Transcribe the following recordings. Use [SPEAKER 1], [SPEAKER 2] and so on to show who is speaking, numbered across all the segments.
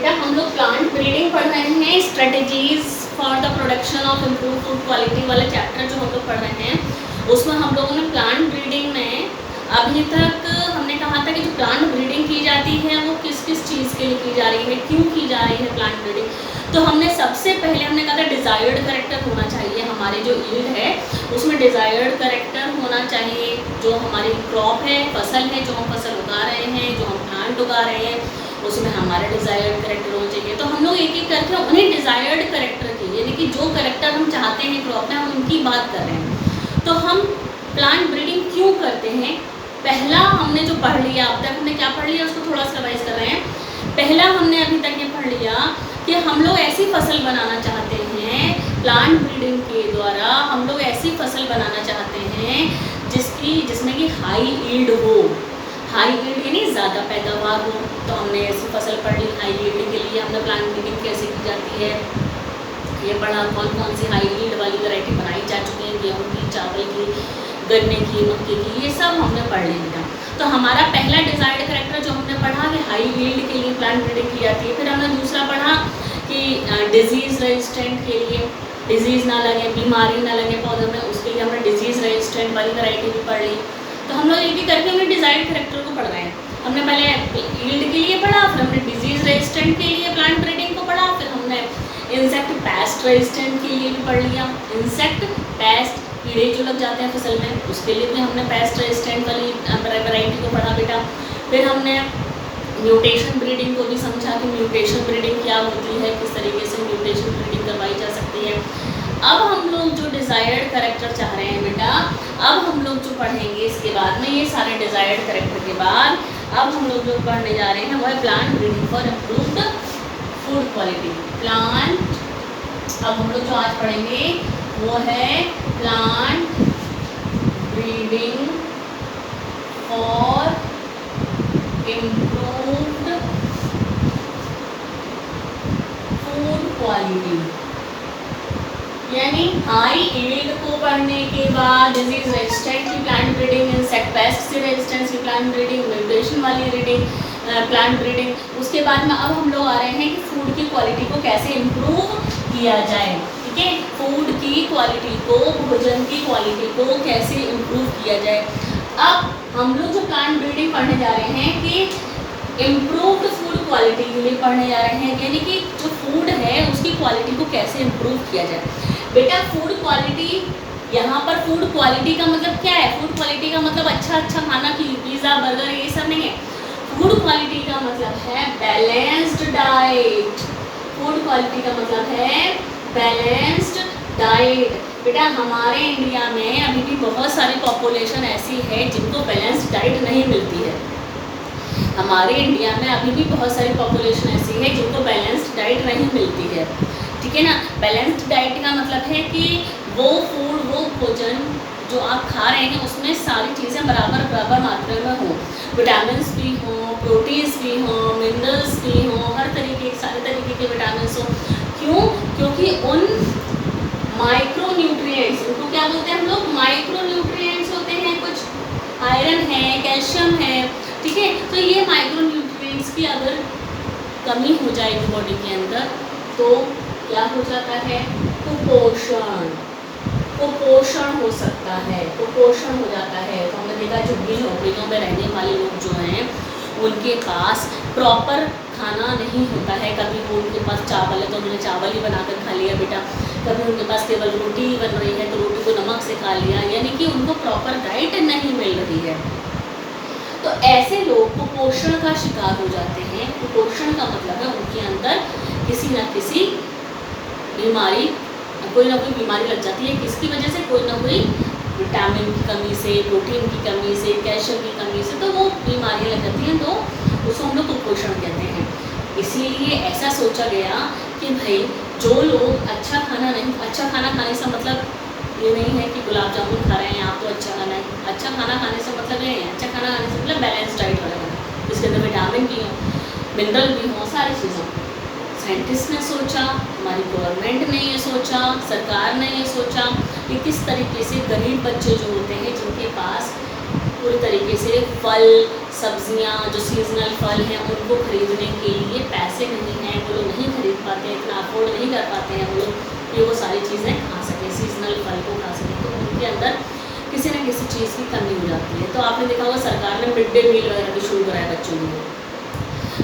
[SPEAKER 1] बेटा हम लोग प्लांट ब्रीडिंग पढ़ रहे हैं, strategies for the production of improve food quality वाला चैप्टर जो हम लोग पढ़ रहे हैं, उसमें हम लोगों ने प्लांट ब्रीडिंग में अभी तक हमने कहा था कि जो प्लांट ब्रीडिंग की जाती है वो किस किस चीज़ के लिए की जा रही है, क्यों की जा रही है प्लांट ब्रीडिंग। तो हमने सबसे पहले हमने कहा था डिज़ायर्ड करेक्टर होना चाहिए, हमारे जो यील्ड है उसमें डिज़ायर्ड करेक्टर होना चाहिए। जो हमारी क्रॉप है, फसल है, जो हम फसल उगा रहे हैं, जो हम प्लांट उगा रहे हैं, उसमें हमारे डिज़ायर्ड करेक्टर होना चाहिए। तो हम लोग एक एक करके उन्हीं डिज़ायर्ड करेक्टर की, यानी कि जो करेक्टर हम चाहते हैं क्रॉप में, हम उनकी बात कर रहे हैं। तो हम प्लांट ब्रीडिंग क्यों करते हैं, पहला हमने जो पढ़ लिया, अब तक हमने क्या पढ़ लिया उसको थोड़ा सा रिवाइज कर रहे हैं। पहला हमने अभी तक ये पढ़ लिया कि हम लोग ऐसी फसल बनाना चाहते हैं, प्लांट ब्रीडिंग के द्वारा हम लोग ऐसी फसल बनाना चाहते हैं जिसमें कि हाई यील्ड हो। हाई यील्ड यानी ज़्यादा पैदावार हो। तो हमने ऐसी फसल पढ़ ली हाई यील्ड के लिए हमने प्लांट ब्रीडिंग कैसे की जाती है ये पढ़ा, कौन कौन सी हाई यील्ड वाली वैरायटी बनाई जा चुकी है, गेहूँ की, चावल की, गन्ने की, मक्के की, ये सब हमने पढ़ लिया। तो हमारा पहला डिज़ायर्ड करेक्टर जो हमने पढ़ा कि हाई यील्ड के लिए प्लांट ब्रीडिंग की जाती है। फिर हमने दूसरा पढ़ा कि डिजीज़ रेजिस्टेंट के लिए, डिजीज़ ना लगे, बीमारी ना लगे पौधों में, उसके लिए हमने डिजीज़ रेजिस्टेंट वाली वैरायटी भी पढ़ ली। तो हम लोग एक एक करके हमने डिज़ायर्ड करेक्टर को पढ़ रहे हैं। हमने पहले यील्ड के लिए पढ़ा, फिर हमने डिजीज़ रेजिस्टेंट के लिए प्लांट ब्रीडिंग को पढ़ा, फिर हमने इंसेक्ट पेस्ट रेजिस्टेंट के लिए भी पढ़ लिया। इंसेक्ट पेस्ट कीड़े जो लग जाते हैं फसल में, उसके लिए भी हमने पेस्ट रेजिस्टेंट वाली वैरायटी को पढ़ा बेटा। फिर हमने म्यूटेशन ब्रीडिंग को भी समझा कि म्यूटेशन ब्रीडिंग क्या होती है, किस तरीके से म्यूटेशन ब्रीडिंग करवाई जा सकती है। अब हम लोग जो डिज़ायर्ड करेक्टर चाह रहे हैं बेटा, अब हम लोग जो पढ़ेंगे इसके बाद में, ये सारे डिज़ायर्ड करेक्टर के बाद अब हम लोग जो पढ़ने जा रहे हैं वो है plant breeding for improved food quality. Plant अब हम लोग जो आज पढ़ेंगे वो है plant breeding for improved food quality. यानी हाई यील्ड को पढ़ने के बाद डिजीज रेजिस्टेंट की प्लांट ब्रीडिंग, इंसेक्ट पेस्ट से रेजिस्टेंस की प्लांट ब्रीडिंग, म्यूटेशन वाली रीडिंग प्लांट ब्रीडिंग, उसके बाद में अब हम लोग आ रहे हैं कि फूड की क्वालिटी को कैसे इम्प्रूव किया जाए। ठीक है, फूड की क्वालिटी को, भोजन की क्वालिटी को कैसे इम्प्रूव किया जाए। अब हम लोग जो प्लांट ब्रीडिंग पढ़ने जा रहे हैं कि इम्प्रूव्ड फूड क्वालिटी के लिए पढ़ने जा रहे हैं, यानी कि जो फूड है उसकी क्वालिटी को कैसे इम्प्रूव किया जाए। बेटा फूड क्वालिटी, यहाँ पर फूड क्वालिटी का मतलब क्या है, फूड क्वालिटी का मतलब अच्छा अच्छा खाना की पिज़्ज़ा बर्गर ये सब नहीं है। फूड क्वालिटी का मतलब है बैलेंस्ड डाइट। फूड क्वालिटी का मतलब है बैलेंस्ड डाइट। बेटा हमारे इंडिया में अभी भी बहुत सारी पॉपुलेशन ऐसी है जिनको बैलेंस्ड डाइट नहीं मिलती है। हमारे इंडिया में अभी भी बहुत सारी पॉपुलेशन ऐसी है जिनको बैलेंस्ड डाइट नहीं मिलती है। ठीक है ना, बैलेंस्ड डाइट का मतलब है कि वो फूड, वो भोजन जो आप खा रहे हैं उसमें सारी चीज़ें बराबर बराबर मात्रा में हों, विटामिन्स भी हों, प्रोटीन्स भी हों, मिनरल्स भी हों, हर तरीके सारे तरीके के विटामिन्स हों। क्यों? क्योंकि उन माइक्रो न्यूट्रिएंट्स, उनको क्या बोलते हैं हम लोग, माइक्रो न्यूट्रिएंट्स होते हैं, कुछ आयरन है, कैल्शियम है। ठीक है, तो ये माइक्रो न्यूट्रिएंट्स की अगर कमी हो जाएगी बॉडी के अंदर तो क्या हो जाता है, कुपोषण, कुपोषण हो सकता है, कुपोषण हो जाता है। तो हमने देखा झुग्गी झोपड़ियों में रहने वाले लोग जो हैं उनके पास प्रॉपर खाना नहीं होता है। कभी वो उनके पास चावल है तो उन्होंने चावल ही बनाकर खा लिया बेटा, कभी उनके पास केवल रोटी ही बन रही है तो रोटी को नमक से खा लिया, यानी कि उनको प्रॉपर डाइट नहीं मिल रही है। तो ऐसे लोग कुपोषण का शिकार हो जाते हैं। कुपोषण का मतलब है उनके अंदर किसी न किसी बीमारी, कोई ना कोई बीमारी लग जाती है। किसकी वजह से? कोई ना कोई विटामिन की कमी से, प्रोटीन की कमी से, कैल्शियम की कमी से, तो वो बीमारियाँ लग जाती हैं, तो उसको हम लोग कुपोषण कहते हैं। इसीलिए ऐसा सोचा गया कि भाई जो लोग अच्छा खाना नहीं, अच्छा खाना खाने से मतलब ये नहीं है कि गुलाब जामुन खा रहे हैं आप तो अच्छा खाना है। अच्छा खाना खाने से मतलब ये है, अच्छा खाना खाने से मतलब बैलेंस डाइट वाला खाना, जिसके अंदर विटामिन भी हो, मिनरल भी हो, सारी चीज़ों। साइंटिस्ट ने सोचा, हमारी गवर्नमेंट ने ये सोचा, सरकार ने ये सोचा कि किस तरीके से गरीब बच्चे जो होते हैं जिनके पास पूरी तरीके से फल सब्जियां, जो सीजनल फल हैं उनको खरीदने के लिए पैसे नहीं हैं, वो लोग नहीं खरीद पाते हैं, इतना अफोर्ड नहीं कर पाते हैं वो लोग कि वो सारी चीज़ें खा सकें, सीजनल फल को खा सकें। तो उनके अंदर किसी न किसी चीज़ की कमी हो जाती है। तो आपने देखा होगा सरकार ने मिड डे मील वगैरह भी शुरू कराया बच्चों के लिए।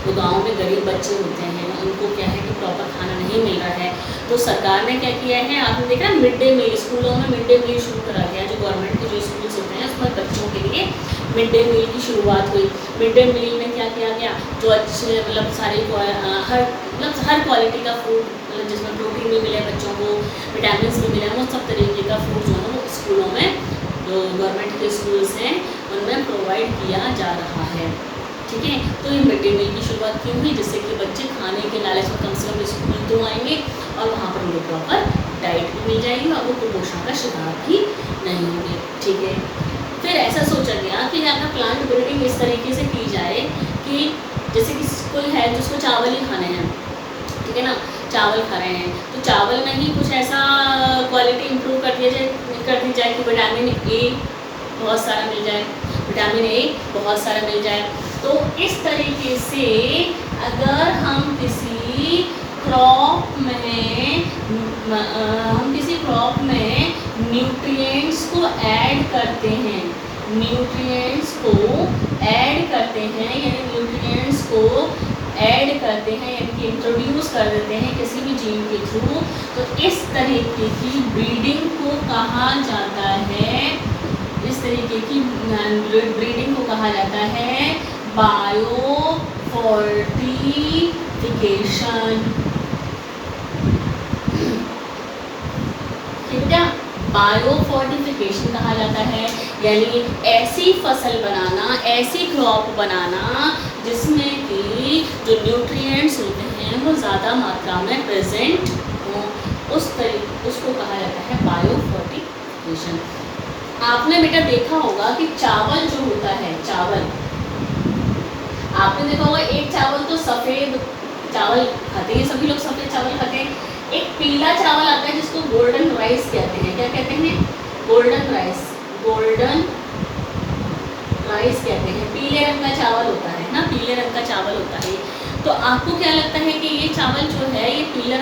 [SPEAKER 1] तो गाँव में गरीब बच्चे होते हैं, उनको क्या है कि प्रॉपर खाना नहीं मिल रहा है, तो सरकार ने क्या किया है, आपने देखा मिड डे मील, स्कूलों में मिड डे मील शुरू करा गया। जो गवर्नमेंट के जो स्कूल्स होते हैं उसमें बच्चों के लिए मिड डे मील की शुरुआत हुई। मिड डे मील में क्या किया गया, जो अच्छे मतलब सारे हर क्वालिटी का फूड, मतलब जिसमें प्रोटीन भी मिले बच्चों को, विटामिन भी मिले, वो सब तरीके का फूड जो है वो स्कूलों में, जो गवर्नमेंट के स्कूल्स हैं उनमें प्रोवाइड किया जा रहा है। ठीक है, तो ये मिड डे मील की शुरुआत क्यों हुई, जिससे कि बच्चे खाने के लालच में कम से कम स्कूल तो आएंगे और वहाँ पर उनको प्रॉपर डाइट भी मिल जाएगी और वो कुपोषण का शिकार भी नहीं होंगे। ठीक है, फिर ऐसा सोचा गया कि अगर प्लांट ब्रीडिंग इस तरीके से की जाए कि जैसे कि कोई है जिसको चावल ही खाने हैं, ठीक है ना, चावल खा रहे हैं, तो चावल में ही कुछ ऐसा क्वालिटी इंप्रूव कर दी जाए कि विटामिन ए बहुत सारा मिल जाए, विटामिन ए बहुत सारा मिल जाए। तो इस तरीके से अगर हम किसी क्रॉप में न्यूट्रिएंट्स को ऐड करते हैं, यानी न्यूट्रिएंट्स को ऐड करते हैं यानी कि इंट्रोड्यूस कर देते हैं किसी भी जीन के थ्रू, तो इस तरीके की ब्रीडिंग को कहा जाता है, इस तरीके की ब्रीडिंग को कहा जाता है बायोफोर्टिफिकेशन। ठीक है, बायोफोर्टिफिकेशन कहा जाता है, यानी ऐसी फसल बनाना, ऐसी क्रॉप बनाना जिसमें कि जो न्यूट्रिएंट्स होते हैं वो ज़्यादा मात्रा में प्रेजेंट हो, उसको कहा जाता है बायोफोर्टिफिकेशन। आपने बेटा देखा होगा कि चावल जो होता है, चावल आपने देखा होगा, एक चावल तो सफ़ेद चावल खाते हैं, सभी लोग सफ़ेद चावल खाते हैं, एक पीला चावल आता है जिसको गोल्डन राइस कहते हैं। क्या कहते हैं? गोल्डन राइस कहते हैं। पीले रंग का चावल होता है ना, पीले रंग का चावल होता है। तो आपको क्या लगता है कि ये चावल जो है ये पीला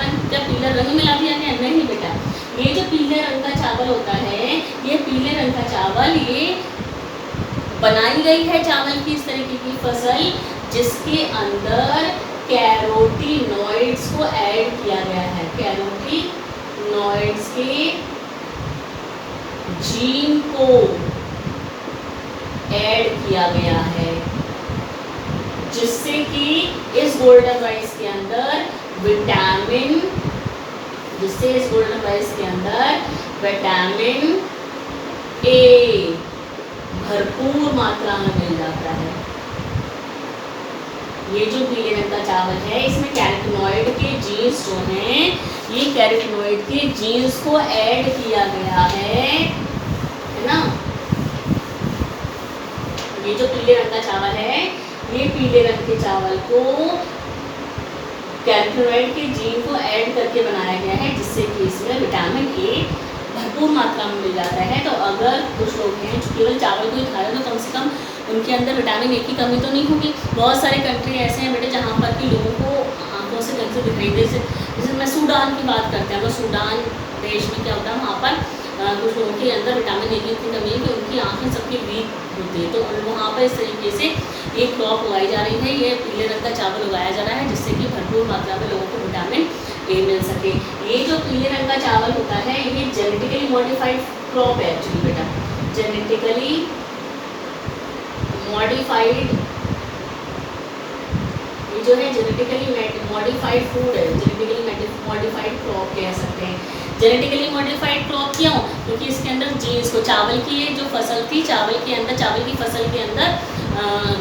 [SPEAKER 1] रंग मिला दिया गया? नहीं बेटा, ये जो पीले रंग का चावल होता है, ये पीले रंग का चावल, ये बनाई गई है चावल की इस तरीके की फसल जिसके अंदर कैरोटीनॉइड्स को ऐड किया गया है, कैरोटीनॉइड्स के जीन को ऐड किया गया है, जिससे कि इस गोल्डन राइस के अंदर विटामिन ए भरपूर मात्रा में मिल जाता है। ये जो पीले रंग का चावल है इसमें कैरोटीनॉइड के जीन्स जो हैं, ये कैरोटीनॉइड के जीन्स को ऐड किया गया है ना। ये जो पीले रंग का चावल है, ये पीले रंग के चावल को कैरोटीनॉइड के जीन को ऐड करके बनाया गया है, जिससे कि इसमें विटामिन ए भरपूर मात्रा में मिल जाता है। तो अगर कुछ लोग हैं जो केवल चावल को ही खा रहे हैं तो कम से कम उनके अंदर विटामिन ए की कमी तो नहीं होगी। बहुत सारे कंट्री ऐसे हैं बेटे जहाँ पर कि लोगों को आंखों से कैंसर दिख रही है। जैसे मैं सूडान की बात करते हैं, तो सूडान देश में क्या होता है, वहाँ पर कुछ लोगों के अंदर विटामिन ए की इतनी कमी है कि उनकी आँखें सबकी वीक होती है। तो वहाँ पर इस तरीके से एक क्रॉप उगाई जा रही है, ये पीले रंग का चावल उगाया जा रहा है, जिससे कि भरपूर मात्रा में लोगों को विटामिन ए मिल सके। ये जो पीले रंग का चावल होता है ये जेनेटिकली मॉडिफाइड क्रॉप है एक्चुअली बेटा, जेनेटिकली मॉडिफाइड, ये जो है जेनेटिकली मॉडिफाइड फूड है, जेनेटिकली मॉडिफाइड क्रॉप कह सकते हैं। जेनेटिकली मॉडिफाइड क्रॉप क्यों? क्योंकि इसके अंदर जीन्स को, चावल की ये जो फसल थी, चावल की फसल के अंदर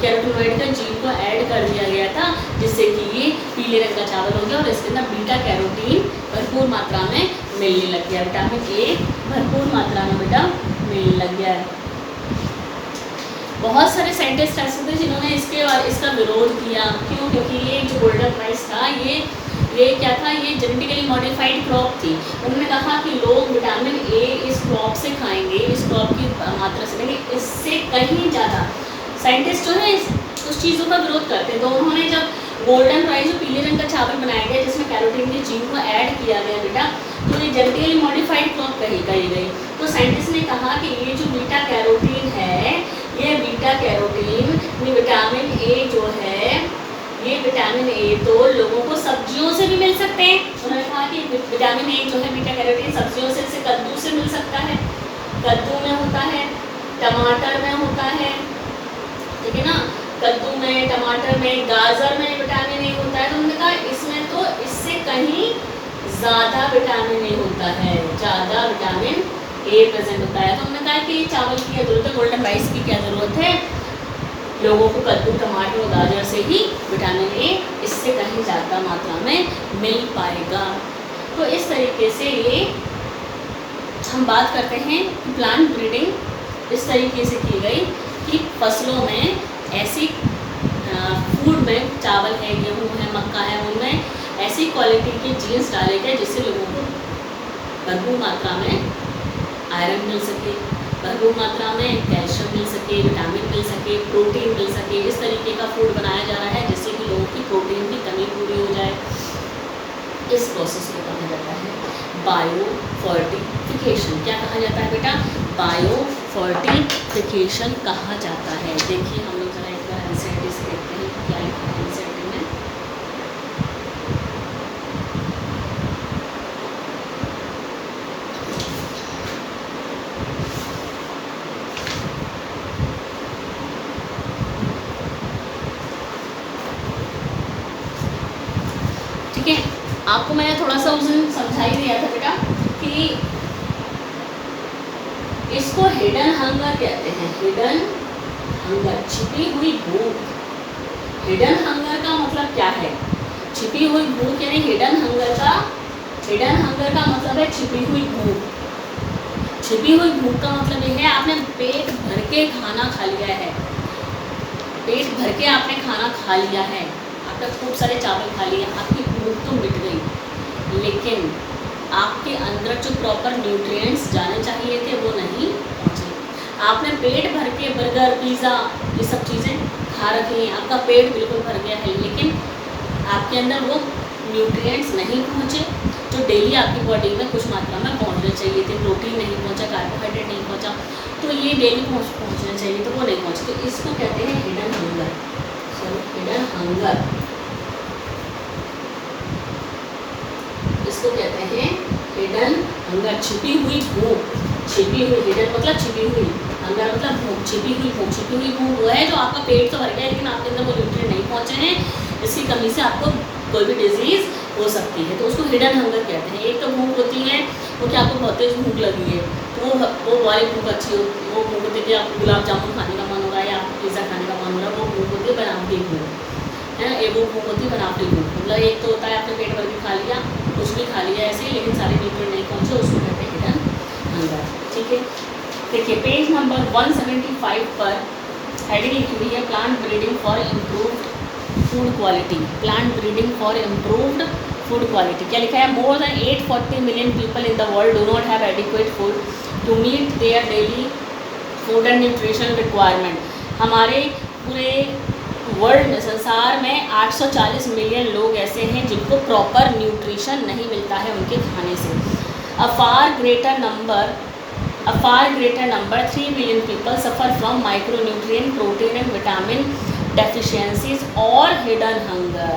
[SPEAKER 1] कैरोटीनॉइड का जीन को ऐड कर दिया गया था, जिससे कि ये पीले रंग का चावल हो गया और इसके अंदर बीटा कैरोटीन भरपूर मात्रा में मिलने लग गया, विटामिन ए भरपूर मात्रा में बेटा मिलने लग गया है। बहुत सारे साइंटिस्ट ऐसे थे जिन्होंने इसका विरोध किया। क्यों? क्योंकि ये जो गोल्डन राइस था ये ये क्या था, ये जेनेटिकली मॉडिफाइड क्रॉप थी। उन्होंने कहा कि लोग विटामिन ए इस क्रॉप से खाएंगे, इस क्रॉप की मात्रा से लेंगे, इससे कहीं ज़्यादा। साइंटिस्ट जो है उस चीज़ों का विरोध करते हैं। तो उन्होंने जब गोल्डन राइस जो पीले रंग का चावल बनाया गया जिसमें कैरोटीन के जीन को ऐड किया गया बेटा, तो ये जेनेटिकली मॉडिफाइड क्रॉप कही गई। तो साइंटिस्ट ने कहा कि ये जो बीटा कैरोटीन है, ये बीटा कैरोटीन विटामिन ए जो है, ये विटामिन ए तो लोगों को सब्जियों से भी मिल सकते हैं। उन्होंने कहा कि विटामिन ए जो है बीटा कैरोटीन सब्जियों से, जैसे कद्दू से मिल सकता है, कद्दू में होता है, टमाटर में होता है, ठीक है ना, कद्दू में, टमाटर में, गाजर में विटामिन ए होता है। तो उन्होंने कहा इसमें तो इससे कहीं ज़्यादा विटामिन ए होता है, ज़्यादा विटामिन ए प्रेजेंट होता है। तो उन्होंने कहा कि चावल की क्या ज़रूरत है, गोल्डन राइस की क्या ज़रूरत है, लोगों को कद्दू, टमाटर और गाजर से ही विटामिन ए इससे कहीं ज़्यादा मात्रा में मिल पाएगा। तो इस तरीके से ये हम बात करते हैं कि प्लांट ब्रीडिंग इस तरीके से की गई कि फसलों में ऐसी फूड में, चावल है, गेहूँ है, मक्का है, उनमें ऐसी क्वालिटी के जीन्स डाले गए जिससे लोगों को भरपूर मात्रा में आयरन मिल सके, भरपूर मात्रा में कैल्शियम मिल सके, विटामिन मिल सके, प्रोटीन मिल सके। इस तरीके का फूड बनाया जा रहा है जिससे कि लोगों की प्रोटीन की कमी पूरी हो जाए। इस प्रोसेस को कहा जाता है बायोफोर्टिफिकेशन। क्या कहा जाता है बेटा? बायोफोर्टिफिकेशन कहा जाता है। देखिए हम लोग जरा एक बार एनसीईआरटी से देखते हैं क्या लिखा है एनसीईआरटी में। ठीक है, आपको मैंने थोड़ा सा उस दिन समझा ही दिया था बेटा कि इसको हिडन हंगर कहते हैं। हिडन हंगर, छिपी हुई भूख। हिडन हंगर का मतलब क्या है? छिपी हुई भूख, यानी हिडन हंगर का मतलब है छिपी हुई भूख। छिपी हुई भूख का मतलब ये है आपने पेट भर के खाना खा लिया है, पेट भर के आपने खाना खा लिया है, आपने खूब सारे चावल खा लिए, आपकी भूख तो मिट गई, लेकिन आपके अंदर जो प्रॉपर न्यूट्रिएंट्स जाने चाहिए थे वो नहीं पहुँचे। आपने पेट भर के बर्गर, पिज़्ज़ा, ये सब चीज़ें खा रखी हैं, आपका पेट बिल्कुल भर गया है, लेकिन आपके अंदर वो न्यूट्रिएंट्स नहीं पहुँचे जो डेली आपकी बॉडी में कुछ मात्रा में पहुँचने चाहिए थे। प्रोटीन नहीं पहुँचा, कार्बोहाइड्रेट नहीं पहुँचा, तो ये डेली पहुँचने चाहिए तो वो नहीं पहुँचे। तो इसको कहते हैं हिडन हंगर। हिडन हंगर इसको कहते हैं हिडन हंगर, छिपी हुई भूख। छिपी हुई, हिडन मतलब छिपी हुई, हंगर मतलब भूख, छिपी हुई भूख। छिपी हुई भूख वो है जो आपका पेट तो भर गया है लेकिन आपके अंदर वो न्यूट्रिएंट नहीं पहुँचे हैं, इसकी कमी से आपको कोई भी डिजीज़ हो सकती है, तो उसको हिडन हंगर कहते हैं। एक तो भूख होती है वो कि आपको बहुत तेज़ भूख लगी है, तो वो वाली भूख अच्छी होती, वो भूख होती है कि आपको गुलाब जामुन खाने का मन हो रहा है या आपको पिज़्ज़ा खाने का मन हो रहा है, वो भूख होती है बनावटी भूख, है ना। एक वो भूख होती है बनावटी भूख, मतलब एक तो होता है आपने पेट भर के खा लिया, कुछ भी खा लिया ऐसे ही, लेकिन सारे न्यूट्रिएंट नहीं पहुँचे, उसको कहते हैं हिडन हंगर। ठीक है, देखिए पेज नंबर 175 पर हेडिंग लिखी हुई है plant breeding for improved food quality. Plant breeding for improved food quality क्या लिखा है? More than 840 million people in the world do not have adequate food to meet their daily food and nutrition requirement. हमारे पूरे world में, संसार में 840 million लोग ऐसे हैं जिनको प्रॉपर न्यूट्रिशन नहीं मिलता है उनके खाने से। A far greater number 3 billion people suffer from micronutrient, protein and vitamin deficiencies और hidden hunger।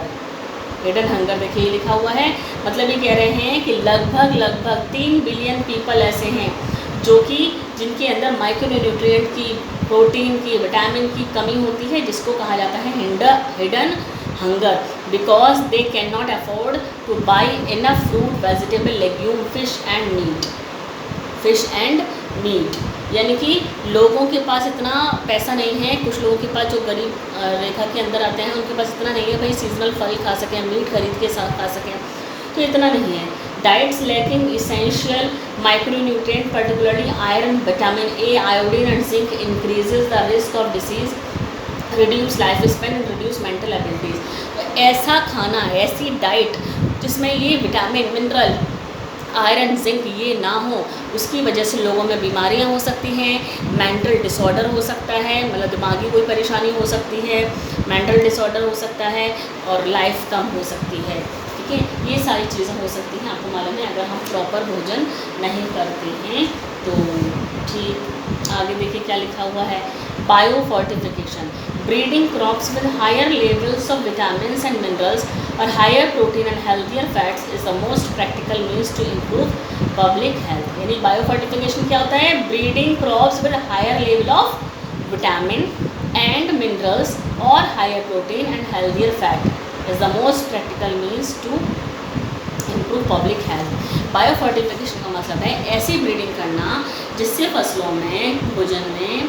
[SPEAKER 1] हिडन हंगर देखिए ये लिखा हुआ है, मतलब ये कह रहे हैं कि लगभग 3 बिलियन पीपल ऐसे हैं जो कि जिनके अंदर माइक्रोन्यूट्रिएंट की, प्रोटीन की, विटामिन की कमी होती है, जिसको कहा जाता है hidden hunger, because they can not afford to buy enough fruit, vegetable, legume, fish and meat. यानी कि लोगों के पास इतना पैसा नहीं है, कुछ लोगों के पास जो गरीब रेखा के अंदर आते हैं उनके पास इतना नहीं है भाई सीजनल फल खा सकें, मीट खरीद के साथ खा सकें, तो इतना नहीं है। Diets lacking essential micronutrient particularly iron, vitamin A, iodine and zinc increases the risk of disease, reduce life span and reduce mental abilities. तो ऐसा खाना, ऐसी डाइट जिसमें ये विटामिन, मिनरल, आयरन, जिंक ये ना हो, उसकी वजह से लोगों में बीमारियां हो सकती हैं, मेंटल डिसऑर्डर हो सकता है, मतलब दिमागी कोई परेशानी हो सकती है, मेंटल डिसऑर्डर हो सकता है और लाइफ कम हो सकती है। ठीक है, ये सारी चीज़ें हो सकती हैं, आपको मालूम है, अगर हम प्रॉपर भोजन नहीं करते हैं तो। ठीक, आगे देखिए क्या लिखा हुआ है, biofortification, breeding crops with higher levels of vitamin and minerals और higher protein and healthier fats is the most practical means to improve public health. यानी बायो फोर्टिफिकेशन क्या होता है, breeding crops with higher level of vitamin and minerals और higher protein and healthier fat is the most practical means to improve public health. Biofortification का मतलब है ऐसी breeding करना जिससे फसलों में, भोजन में,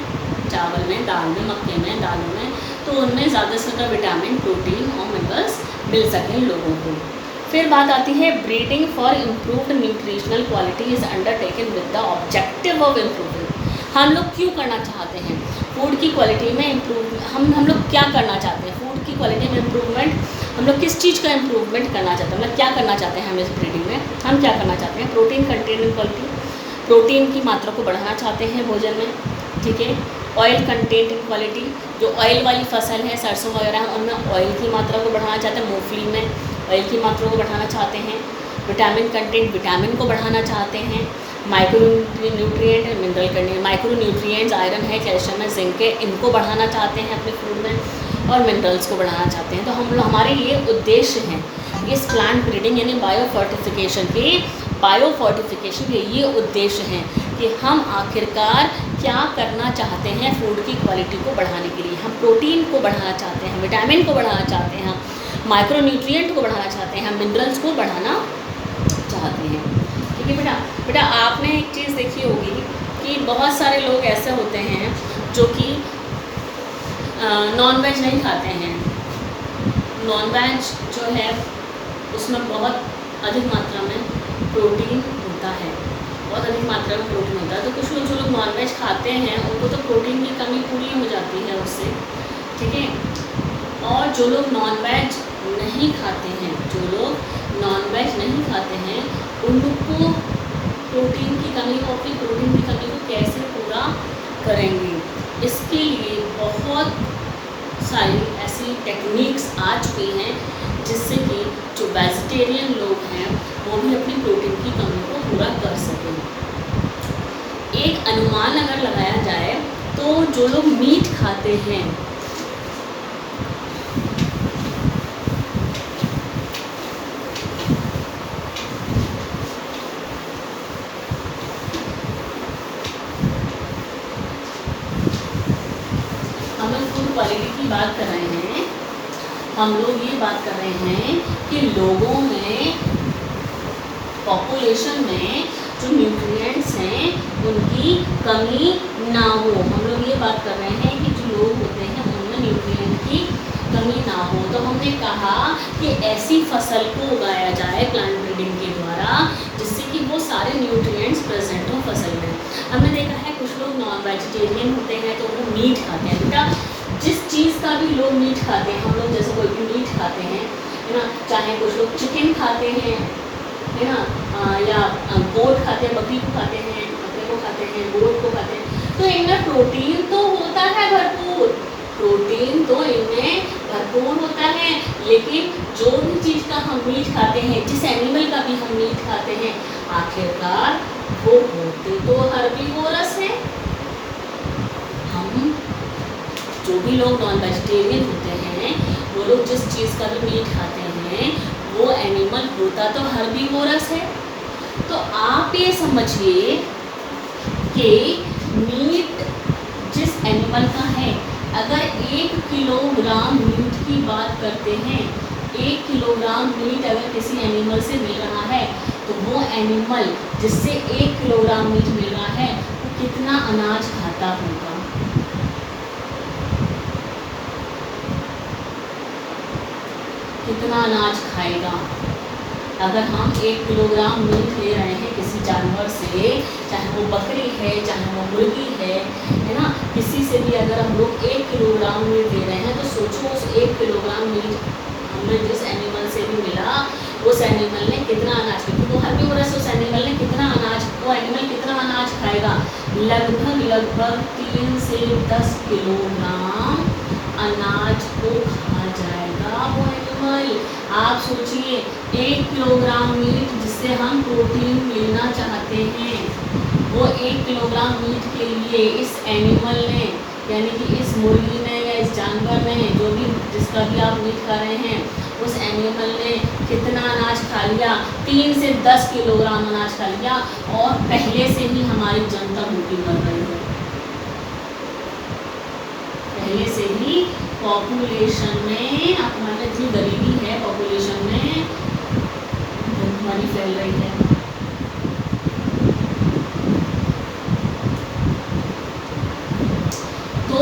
[SPEAKER 1] चावल में, दाल में, मक्के में, दालों में, तो उनमें ज़्यादा से ज़्यादा विटामिन, प्रोटीन और मिनरल्स मिल सकें लोगों को। फिर बात आती है breeding for improved nutritional quality is undertaken with the objective of improving. हम लोग क्यों करना चाहते हैं फूड की क्वालिटी में इम्प्रूव, हम लोग क्या करना चाहते हैं फूड की क्वालिटी में इम्प्रूवमेंट, हम लोग किस चीज़ का इम्प्रूवमेंट करना चाहते हैं, मतलब क्या करना चाहते हैं हम इस ब्रीडिंग में, हम क्या करना चाहते हैं, protein content in quality, protein की मात्रा को बढ़ाना चाहते हैं भोजन में। ठीक है, ऑयल कंटेंट इन क्वालिटी, जो ऑयल वाली फसल है, सरसों वगैरह, उनमें ऑयल की मात्रा को बढ़ाना चाहते हैं, मूंगफली में ऑयल की मात्रा को बढ़ाना चाहते हैं। विटामिन कंटेंट, विटामिन को बढ़ाना चाहते हैं। Micro nutrient and mineral content, micro nutrients iron है, कैल्शियम है, जिंक है, इनको बढ़ाना चाहते हैं अपने फूड में और मिनरल्स को बढ़ाना चाहते हैं। तो हम लोग, हमारे ये उद्देश्य हैं इस प्लांट ब्रीडिंग यानी बायो फोर्टिफिकेशन के ये उद्देश्य हैं कि हम आखिरकार क्या करना चाहते हैं फूड की क्वालिटी को बढ़ाने के लिए। हम प्रोटीन को बढ़ाना चाहते हैं, विटामिन को बढ़ाना चाहते हैं, हम माइक्रो न्यूट्रिएंट को बढ़ाना चाहते हैं, हम मिनरल्स को बढ़ाना चाहते हैं। ठीक है बेटा आपने एक चीज़ देखी होगी कि बहुत सारे लोग ऐसे होते हैं जो कि नॉन वेज नहीं खाते हैं। नॉन वेज जो है उसमें बहुत अधिक मात्रा में प्रोटीन होता है, बहुत अधिक मात्रा में प्रोटीन होता है। तो कुछ लोग जो लोग नॉन वेज खाते हैं उनको तो प्रोटीन की कमी पूरी हो जाती है उससे। ठीक है, और जो लोग नॉन वेज नहीं खाते हैं, जो लोग नॉन वेज नहीं खाते हैं उनको प्रोटीन की कमी को, अपनी प्रोटीन की कमी को कैसे पूरा करेंगे, इसके लिए बहुत सारी ऐसी टेक्निक्स आ चुकी हैं जिससे कि जो वेजिटेरियन लोग हैं वो भी अपनी प्रोटीन की कमी को पूरा कर सकें। एक अनुमान अगर लगाया जाए तो जो लोग मीट खाते हैं, हम लोग फूड क्वालिटी की बात कर रहे हैं, हम लोग ये बात कर रहे हैं कि लोगों में, पॉपुलेशन में जो न्यूट्रिएंट्स हैं उनकी कमी ना हो। हम लोग ये बात कर रहे हैं कि जो लोग होते हैं उनमें न्यूट्रिएंट की कमी ना हो। तो हमने कहा कि ऐसी फसल को उगाया जाए प्लांट ब्रीडिंग के द्वारा जिससे कि वो सारे न्यूट्रिएंट्स प्रेजेंट हो फसल में। हमने देखा है कुछ लोग नॉन वेजिटेरियन होते हैं तो वो मीट खाते हैं। बेटा जिस चीज़ का भी लोग मीट खाते हैं, हम लोग जैसे कोई भी मीट खाते हैं, है ना, चाहे कुछ लोग चिकन खाते हैं, है ना, या गोट खाते हैं, बकरी को खाते हैं, बकरे को खाते हैं, गोट को खाते हैं, तो इनमें प्रोटीन तो होता है भरपूर, प्रोटीन तो इनमें भरपूर होता है। लेकिन जो भी चीज़ का हम मीट खाते हैं, जिस एनिमल का भी हम मीट खाते हैं, आखिरकार वो होते तो हर्बीवोरस है। हम जो भी लोग नॉन वेजिटेरियन होते हैं वो लोग जिस चीज़ का भी मीट खाते हैं वो एनिमल होता तो हर्बीवोरस है। तो आप ये समझिए कि मीट जिस एनिमल का है, अगर 1 किलोग्राम मीट की बात करते हैं, 1 किलोग्राम मीट अगर किसी एनिमल से मिल रहा है तो वो एनिमल जिससे 1 किलोग्राम मीट मिल रहा है वो कितना अनाज खाता होगा। कितना अनाज खाएगा। अगर हम 1 किलोग्राम मीट ले रहे हैं किसी जानवर से, चाहे वो बकरी है, चाहे वो मुर्गी है ना, किसी से भी अगर हम लोग 1 किलोग्राम मीट ले रहे हैं तो सोचो उस 1 किलोग्राम मीट हम में जिस एनिमल से भी मिला उस एनिमल ने कितना अनाज खाया, क्योंकि वो हर्बीवोरस उस एनिमल ने कितना अनाज, वो एनिमल कितना अनाज खाएगा, लगभग 3 से 10 किलोग्राम अनाज को खा जाएगा वो एनिमल। आप सोचिए 1 किलोग्राम मीट जिससे हम प्रोटीन लेना चाहते हैं, वो 1 किलोग्राम मीट के लिए इस एनिमल ने, यानी कि इस मुर्गी ने या इस जानवर ने, जो भी जिसका भी आप मीट खा रहे हैं, उस एनिमल ने कितना अनाज खा लिया, 3 से 10 किलोग्राम अनाज खा लिया। और पहले से ही हमारी जनता भूखी मर रही है, पहले से ही पॉपुलेशन में हमारे इतनी गरीबी है, पॉपुलेशन में भूखमरी फैल रही है। तो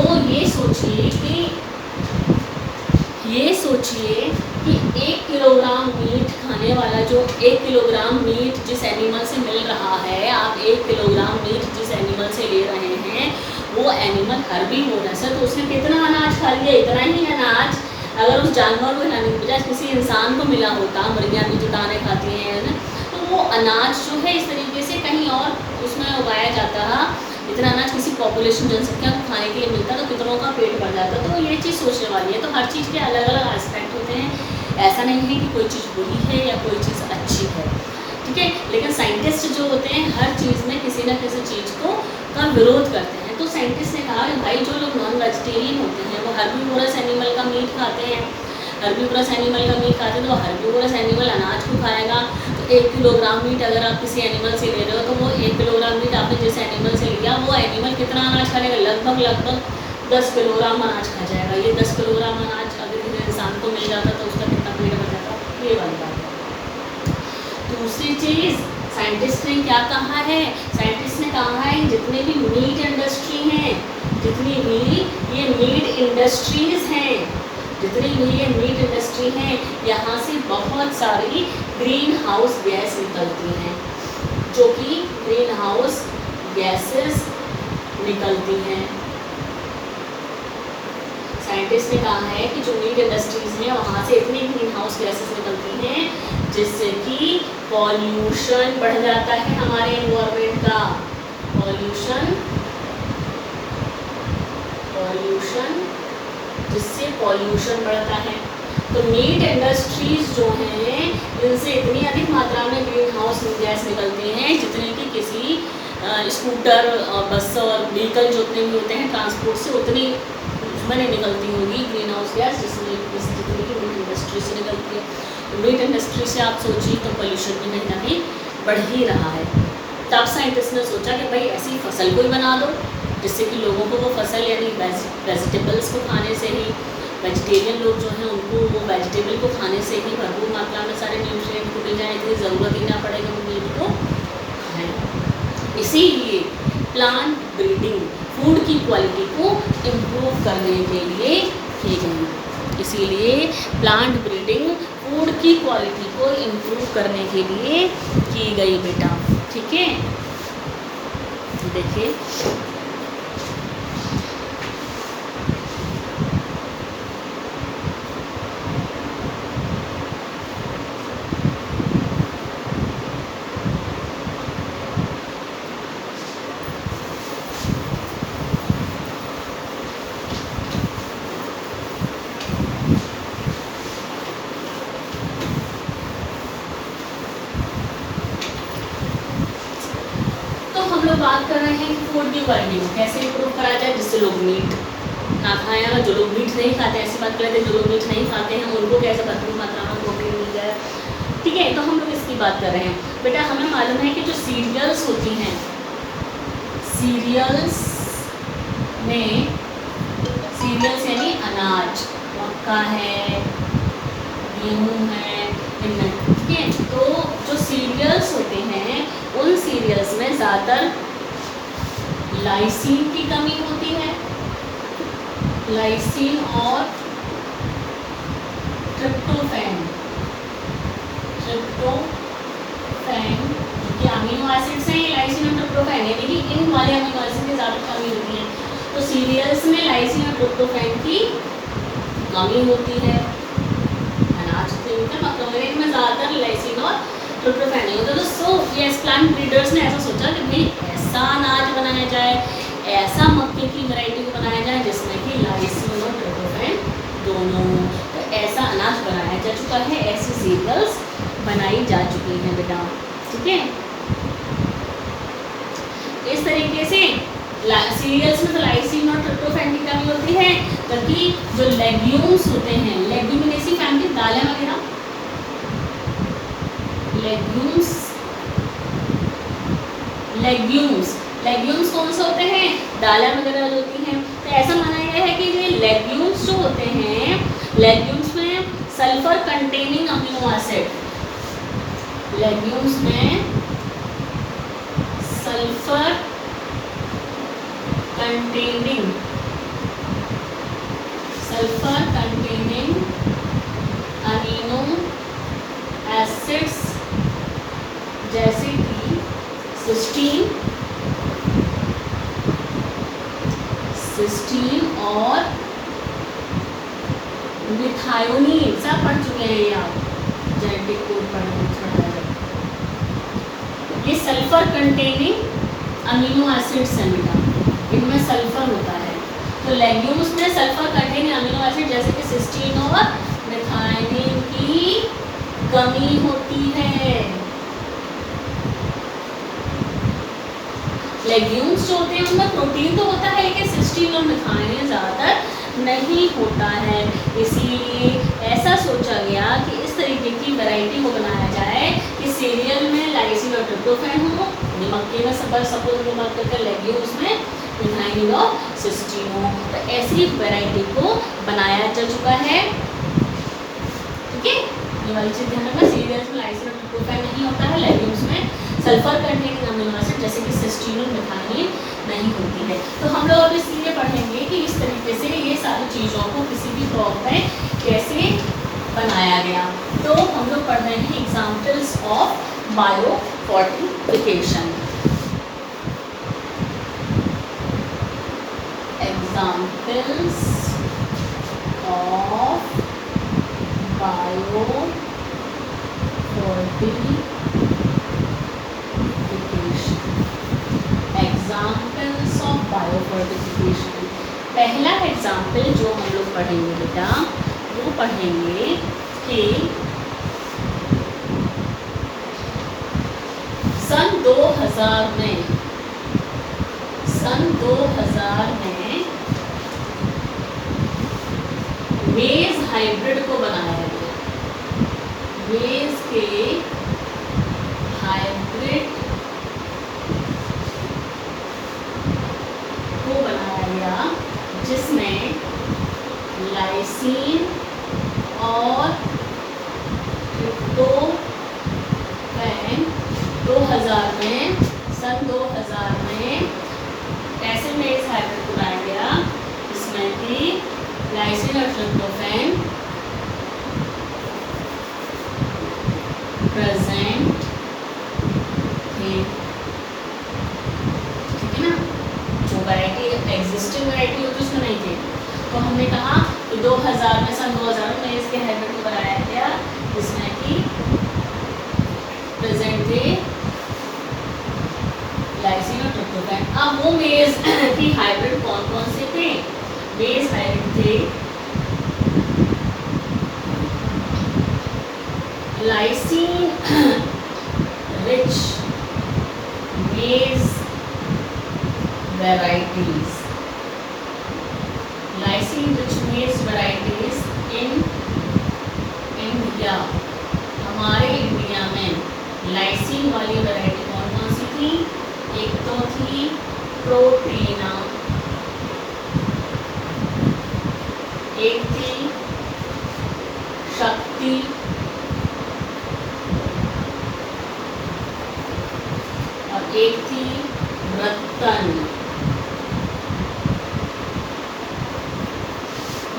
[SPEAKER 1] ये सोचिए कि 1 किलोग्राम मीट खाने वाला, जो 1 किलोग्राम मीट जिस एनिमल से मिल रहा है, आप 1 किलोग्राम मीट जिस एनिमल से ले रहे हैं, वो एनिमल हर्बीवोरस है, तो उसने कितना अनाज खा लिया, इतना ही अनाज अगर उस जानवर को खिलाने के बजाय किसी इंसान को मिला होता, मुर्गियाँ भी जो दाने खाती हैं ना, तो वो अनाज जो है इस तरीके से कहीं और उसमें उगाया जाता, इतना अनाज किसी पॉपुलेशन जनसंख्या को खाने के लिए मिलता तो कितनों का पेट भर जाता। तो ये चीज़ सोचने वाली है। तो हर चीज़ के अलग अलग एस्पेक्ट होते हैं, ऐसा नहीं है कि कोई चीज़ बुरी है या कोई चीज़ अच्छी है, ठीक है। लेकिन साइंटिस्ट जो होते हैं हर चीज़ में किसी न किसी चीज़ का विरोध करते हैं। तो साइंटिस्ट ने कहा कि भाई जो लोग नॉन वेजिटेरियन होते हैं वो हर्बीवोरस एनिमल का मीट खाते हैं, हर्बीवोरस एनिमल का मीट खाते हैं, तो हर्बीवोरस एनिमल अनाज को खाएगा। तो 1 किलोग्राम मीट अगर आप किसी एनिमल से ले रहे हो, तो वो 1 किलोग्राम मीट आपने जिस एनिमल से लिया, वो एनिमल कितना अनाज खाएगा, लगभग 10 किलोग्राम अनाज खा जाएगा। ये 10 किलोग्राम अनाज अगर किसी इंसान को मिल जाता तो उसका कितना पेट भर जाता, ये वाली बात है। दूसरी चीज़ साइंटिस्ट ने क्या कहा है, साइंटिस्ट ने कहा है जितने भी मीट इंडस्ट्री हैं, जितनी भी ये मीट इंडस्ट्रीज़ हैं, जितनी भी ये मीट इंडस्ट्री हैं, यहाँ से बहुत सारी ग्रीन हाउस गैस निकलती हैं, जो कि ग्रीन हाउस गैसेस निकलती हैं। साइंटिस्ट ने कहा है कि जो मीट इंडस्ट्रीज़ हैं वहाँ से इतनी ग्रीन हाउस गैसेस निकलती हैं जिससे कि पॉल्यूशन बढ़ जाता है हमारे एनवायरनमेंट का, पॉल्यूशन जिससे पॉल्यूशन बढ़ता है। तो मीट इंडस्ट्रीज़ जो हैं इनसे इतनी अधिक मात्रा में ग्रीन हाउस गैस निकलती हैं जितने कि किसी स्कूटर और बस और व्हीकल जितने भी होते हैं ट्रांसपोर्ट से उतनी उसमें नहीं निकलती होगी ग्रीन हाउस गैस जितनी कि मीट इंडस्ट्री से निकलती है। तो मीट इंडस्ट्री से आप सोचिए तो पोल्यूशन भी कहीं ना कहीं बढ़ ही रहा है। तब साइंटिस्ट ने सोचा कि भाई ऐसी फसल कोई बना दो जिससे कि लोगों को वो फसल यानी वेजिटेबल्स को खाने से ही, वेजिटेरियन लोग जो हैं उनको वो वेजिटेबल को खाने से ही भरपूर मात्रा में सारे न्यूट्रिएंट को मिल जाए, इतनी ज़रूरत ही ना पड़ेगा वो मीट को खाएं। इसीलिए प्लांट ब्रीडिंग फूड की क्वालिटी को इम्प्रूव करने के लिए की गई, इसीलिए प्लांट ब्रीडिंग फूड की क्वालिटी को इम्प्रूव करने के लिए की गई बेटा, ठीक है। देखिए बात कर रहे हैं कि फूड की क्वालिटी को कैसे इम्प्रूव करा जाए जिससे लोग मीट ना खाएं, अगर जो लोग मीट नहीं खाते, ऐसी बात कर रहे थे जो लोग मीट नहीं खाते हैं उनको कैसे भरपूर मात्रा में प्रोटीन मिल जाए, ठीक है। तो हम लोग इसकी बात कर रहे हैं बेटा। हमें मालूम है कि जो सीरियल्स होती हैं, सीरियल्स में सीरियल्स यानी अनाज, मक्का है, गेहूँ है, ठीक है। तो जो सीरियल्स होते हैं उन सीरियल्स में ज़्यादातर लाइसिन की कमी होती है, लाइसिन और ट्रिप्टोफैन जो कि अमीनो एसिड्स हैं, ये लाइसिन और ट्रिप्टोफैन यानी कि इन वाले अमीनो एसिड की ज़्यादा कमी होती है। तो सीरियल्स में लाइसिन और ट्रिप्टोफैन की कमी होती है, अनाज क्योंकि मैक्रोलेनिन में ज़्यादातर लाइसिन और ट्रिप्टोफैन नहीं होता। तो सो यस, प्लांट ब्रीडर्स ने ऐसा सोचा कि भाई ऐसा अनाज बनाया जाए, ऐसा मक्के की वैरायटी को बनाया जाए जिसमें कि लाइसिन और ट्रिप्टोफैन दोनों, तो ऐसा अनाज बनाया जा चुका है, ऐसी सीरियल्स बनाई जा चुकी हैं बेटा, ठीक है। इस तरीके से सीरियल्स में तो लाइसिन और ट्रिप्टोफैन की कमी होती है, जबकि जो लेग्यूम्स होते हैं, लेग्यूमिनेसी फैमिली, दालें वगैरह, लेग्यूम्स कौन से होते हैं, दालें वगैरह होती हैं। तो ऐसा माना गया है कि ये लेग्यूम्स जो होते हैं, लेग्यूम्स में sulphur containing amino acid, legumes में सल्फर कंटेनिंग अमीनो एसिड्स जैसे कि सिस्टीन और मिथायोनीन, सब पढ़ चुके हैं ये आप, जेनेटिक कोड पढ़ा है। ये सल्फर कंटेनिंग अमीनो एसिड्स हैं बेटा, इनमें सल्फर होता है। तो लेग्यूम्स में सल्फर कंटेनिंग अमीनो एसिड जैसे कि सिस्टीन और मिथायोनीन की कमी होती है। लेग्यूम्स जो होते हैं उनमें प्रोटीन तो होता है, लेकिन सिस्टीन और मिथायोनीन ज़्यादातर नहीं होता है। इसीलिए ऐसा सोचा गया कि इस तरीके की वैरायटी को बनाया जाए कि सीरियल में लाइसिन और ट्रिप्टोफैन हो, मक्के में सपोज मक्के के लेग्यूम्स में मिथायोनीन और सिस्टीन हो। तो ऐसी वैरायटी को बनाया जा चुका है, ठीक है। ये वाली चीज़ ध्यान रखना, सीरियल्स में लाइसिन और ट्रिप्टोफैन नहीं होता है, लेग्यूम्स में सल्फर कंटेनिंग अमीनो एसिड जैसे कि सिस्टीन और मिथायोनीन नहीं होती है। तो हम लोग अब इसलिए पढ़ेंगे कि इस तरीके से ये सारी चीज़ों को किसी भी क्रॉप में कैसे बनाया गया। तो हम लोग पढ़ रहे हैं examples of biofortification. Examples of biofortification. Examples of biofortification. पहला एग्जाम्पल जो हम लोग पढ़ेंगे बेटा, वो पढ़ेंगे कि सन 2000 में मेज हाइब्रिड को बनाया गया। मेज के हाइब्रिड को बनाया गया जिसमें लाइसिन और ट्रिप्टोफैन सन 2000 में ऐसे मेज हाइब्रिड को बनाया गया जिसमें कि लाइसिन और ट्रिप्टोफैन प्रेजेंट थे, ठीक है ना। जो वैरायटी एग्जिस्टिंग वैरायटी होती उसमें नहीं थे। तो हमने कहा कि 2000 में सन 2000 में इसके हाइब्रिड को बनाया गया जिसमें कि प्रेजेंट थे लाइसिन और ट्रिप्टोफैन। अब वो मेज की हाइब्रिड कौन कौन से थे? मेज हाइब्रिड थे लाइसिन रिच मेज varieties, lysine rich maize varieties in India। हमारे इंडिया में लाइसिन वाली वैरायटी कौन कौन सी थी? एक तो थी प्रोटीना, एक थी शक्ति, और एक थी रत्तन।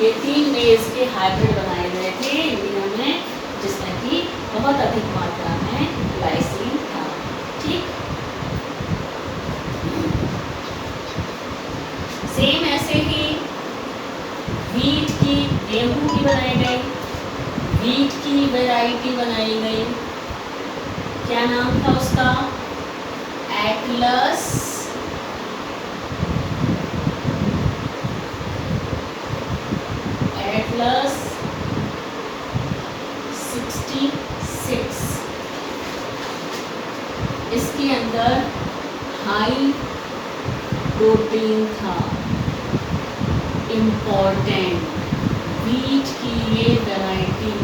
[SPEAKER 1] ये 3 मेज के हाइब्रिड बनाए गए थे इंडिया में जिसमें कि बहुत अधिक मात्रा में लाइसिन था, ठीक। सेम ऐसे ही वीट की, गेहूं की बनाई गई। वीट की वैरायटी बनाई गई, क्या नाम था उसका? Atlas Atlas 66। इसके अंदर हाई प्रोटीन था, इम्पोर्टेंट। वीट की ये वैरायटी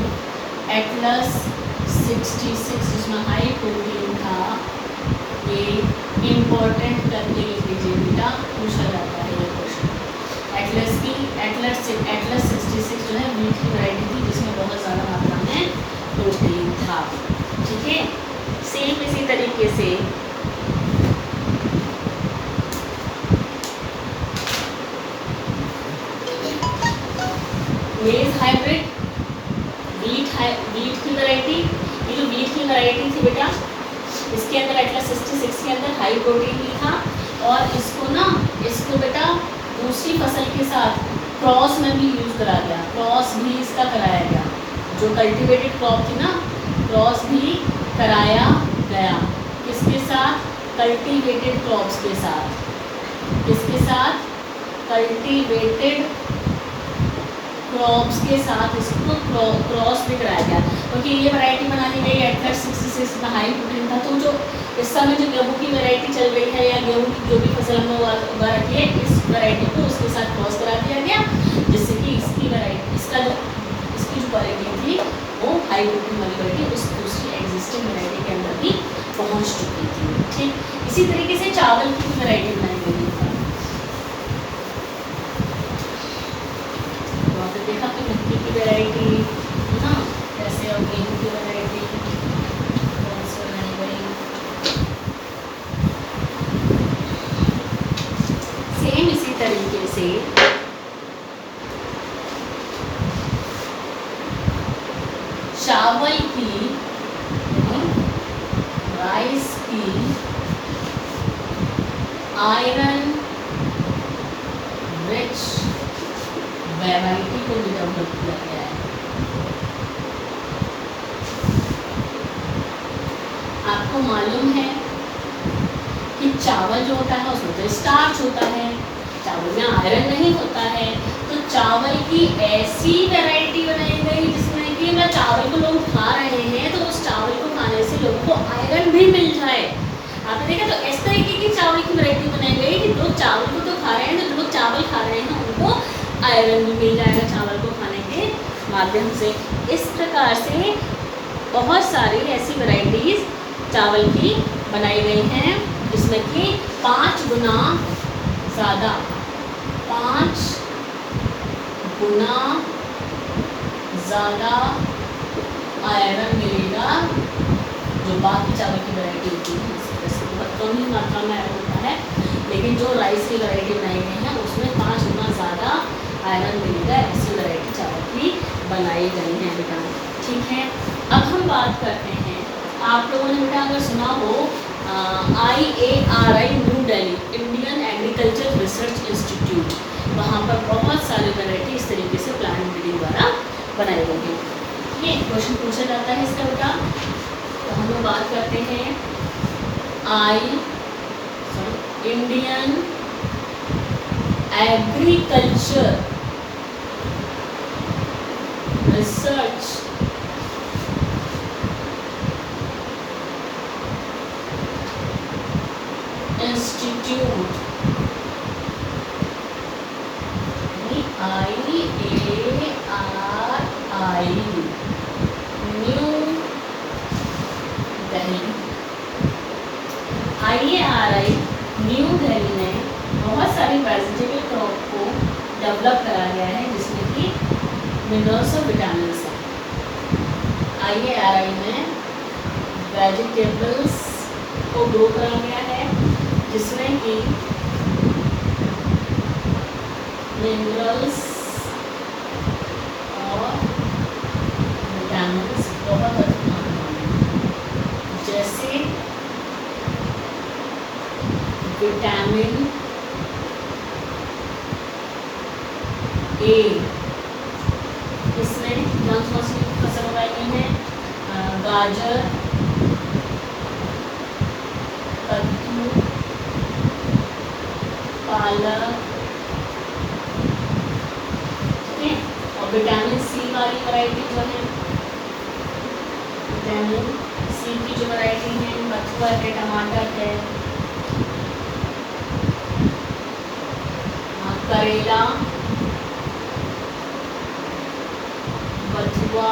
[SPEAKER 1] एटलस 66 जिसमें हाई प्रोटीन था, ये इम्पोर्टेंट करके लिख लीजिए बेटा, पूछा जाता है ये क्वेश्चन। एटलस 66 जो है वीट की वैरायटी थी जिसमें बहुत ज़्यादा मात्रा में प्रोटीन था। ठीक है, सेम इसी तरीके से मेज हाइब्रिड, वीट की वैरायटी, ये जो वीट की वैरायटी थी बेटा, इसके अंदर एटलस 66 के अंदर हाई प्रोटीन भी था, और इसको बेटा दूसरी फसल के साथ क्रॉस में भी यूज़ करा गया, क्रॉस भी इसका कराया गया। जो कल्टीवेटेड क्रॉप थी ना, क्रॉस भी कराया गया। किसके साथ? कल्टीवेटेड क्रॉप्स के साथ। किसके साथ? कल्टीवेटेड क्रॉप्स के साथ इसको क्रॉस भी कराया गया, क्योंकि ये वैरायटी बना ली गई एटलस 66 में हाई प्रोटीन था। तो जो इस समय जो गेहूँ की वैरायटी चल रही है या गेहूँ की जो भी फसल हमने उगा रखी है, इस वैरायटी को उसके साथ क्रॉस करा दिया गया, जिससे कि इसकी जो क्वालिटी थी वो हाई प्रोटीन वाली क्वालिटी उस दूसरी एग्जिस्टिंग वैरायटी के अंदर भी पहुँच चुकी थी। ठीक, इसी तरीके से चावल की भी वैरायटी बनाई गई थी। देखा कि मक्की की वैरायटी है ना, कैसे और गेहूँ की वैरायटी कौन सी बनाई गई। सेम इसी तरीके से चावल की, राइस की आयरन रिच वैरायटी को भी डेवलप किया गया है। आपको मालूम है कि चावल जो होता है उसमें तो स्टार्च होता है, चावल में आयरन नहीं होता है। तो चावल की ऐसी वैरायटी बनाई गई जिसमें कि मतलब चावल को लोग खा रहे हैं तो उस चावल को खाने से लोगों को आयरन भी मिल जाए। आपने देखा, तो इस तरीके की चावल की वैरायटी बनाई गई कि लोग चावल को तो खा रहे हैं, तो जो लोग चावल खा रहे हैं उनको आयरन भी मिल जाएगा चावल को खाने के माध्यम से। इस प्रकार से बहुत सारी ऐसी वैरायटीज़ चावल की बनाई गई हैं जिसमें कि 5 गुना ज़्यादा आयरन मिलेगा जो बाकी चावल की वैरायटी होती है। इससे बहुत कम ही मात्रा में आयरन होता है, लेकिन जो राइस की वैरायटी बनाई गई है उसमें 5 गुना ज़्यादा आयरन मिलेगा। ऐसी वैरायटी चावल की बनाई गई है बेटा। ठीक है, अब हम बात करते हैं, आप लोगों ने बेटा अगर सुना हो IARI new Delhi, Indian agriculture research institute, वहाँ पर बहुत सारी वैरायटी इस तरीके से प्लांट ब्रीडिंग द्वारा बनाई गई है। ये क्वेश्चन पूछा जाता है इसका बेटा। तो हम लोग बात करते हैं Indian agriculture research institute, IARI new Delhi. IARI new Delhi ने बहुत सारी वेजिटेबल क्रॉप को डेवलप करा गया है जिसमें कि मिनरल्स और विटामिन हैं। IARI में वेजिटेबल्स को ग्रो करा गया है जिसमें कि मिनरल्स और विटामिन बहुत अधिक मात्रा में, जैसे विटामिन A। इसमें कौन सी फसल गाजर, कद्दू, पालक, ठीक है। और विटामिन सी वाली वैरायटी जो है, विटामिन सी की जो वैरायटी है, बथुआ है, टमाटर है, करेला, बथुआ,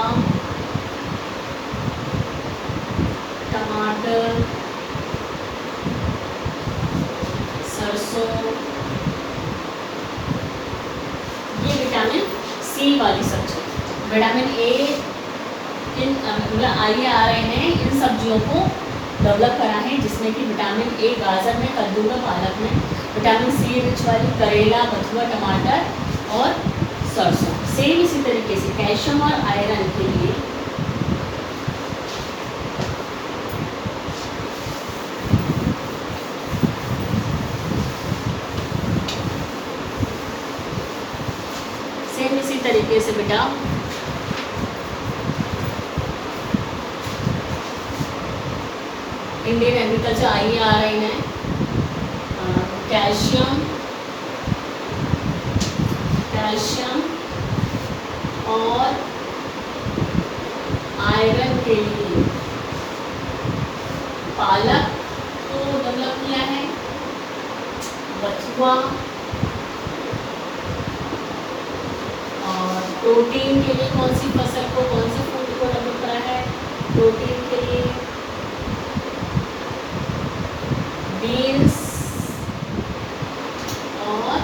[SPEAKER 1] टमाटर, सरसों, ये विटामिन सी वाली सब्जी। विटामिन ए इन मतलब आगे आ रहे हैं, इन सब्जियों को डेवलप करा है, जिसमें कि विटामिन ए गाजर में, कद्दू में, पालक में, विटामिन सी रिच वाली करेला, बथुआ, टमाटर और सरसों। सेम इसी तरीके से कैल्शियम और आयरन के लिए सेम इसी तरीके से बेटा इंडियन एग्रीकल्चर आइए आ रही है, कैल्शियम और आयरन के लिए पालक को डेवलप किया है, बथुआ, और प्रोटीन के लिए कौन सी फसल को, कौन से फूड को डेवलप करा है, प्रोटीन के लिए बीन्स और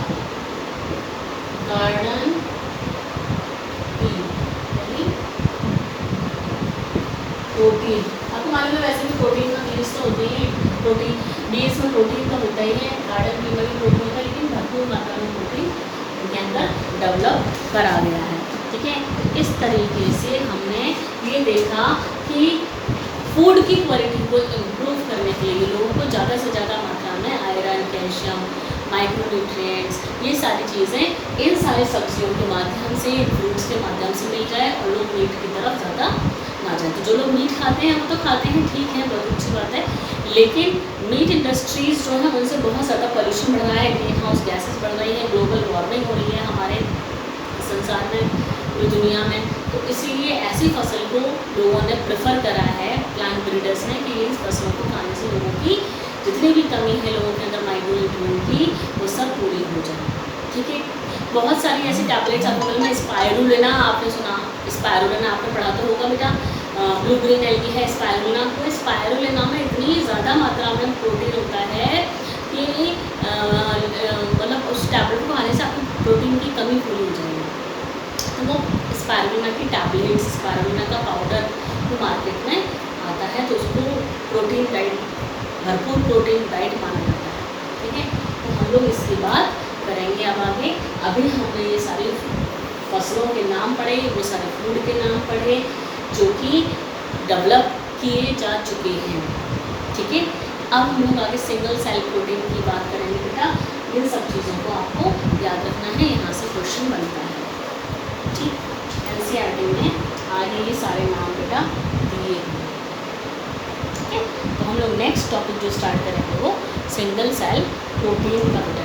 [SPEAKER 1] गार्डन प्रोटीन। आपको मालूम है वैसे भी प्रोटीन का बीन्स तो होते ही हैं, प्रोटीन बीन्स में प्रोटीन तो होता ही है, गार्डन में भी प्रोटीन होता है, लेकिन भरपूर मात्रा में प्रोटीन इनके अंदर डेवलप करा गया है, ठीक है। इस तरीके से हमने ये देखा कि फूड की क्वालिटी को इम्प्रूव करने के लिए लोगों को ज़्यादा से ज़्यादा मात्रा में आयरन, कैल्शियम, माइक्रोन्यूट्रिएंट्स, ये सारी चीज़ें इन सारी सब्जियों के माध्यम से, फ्रूट्स के माध्यम से मिल जाए और लोग मीट की तरफ ज़्यादा ना जाए। तो जो लोग मीट खाते हैं वो तो खाते हैं, ठीक है, बहुत अच्छी बात है, लेकिन मीट इंडस्ट्रीज़ जो है उनसे बहुत ज़्यादा पॉल्यूशन बढ़ रहा है, ग्रीन हाउस गैसेस बढ़ रही हैं, ग्लोबल वार्मिंग हो रही है हमारे संसार में, पूरी दुनिया में। तो इसीलिए ऐसी फसल को लोगों ने प्रेफर करा है, प्लांट ब्रीडर्स ने, कि इन फसलों को खाने से लोगों की जितनी भी कमी है लोगों के अंदर माइक्रोन्यूट्रिएंट की, वो सब पूरी हो जाए, ठीक है। बहुत सारी ऐसी टैबलेट्स अवेलेबल में, स्पायरुलिना आपने सुना, स्पायरुलिना आपने पढ़ा तो होगा बेटा, ब्लू ग्रीन एल्गी है स्पायरुलिना। तो स्पायरुलिना में इतनी ज़्यादा मात्रा में प्रोटीन होता है कि मतलब उस टैबलेट को खाने से आपको प्रोटीन की कमी पूरी हो जाएगी। तो वो स्पायरुलिना की टैबलेट्स, स्पायरुलिना का पाउडर वो मार्केट में आता है, तो उसको प्रोटीन डाइट, भरपूर प्रोटीन डाइट माना जाता है, ठीक है। तो हम लोग इसकी बात करेंगे अब आगे। अभी हमने ये सारी फसलों के नाम पढ़े, वो सारे फूड के नाम पढ़े जो कि डेवलप किए जा चुके हैं, ठीक है। अब हम लोग आगे सिंगल सेल प्रोटीन की बात करेंगे बेटा। इन सब चीज़ों को आपको याद रखना है, यहाँ से क्वेश्चन बनता है, ठीक। एनसीईआरटी में आगे ये सारे नाम बेटा दिए हैं, ठीक है। तो हम लोग नेक्स्ट टॉपिक जो स्टार्ट करेंगे वो सिंगल सेल प्रोटीन का बेटा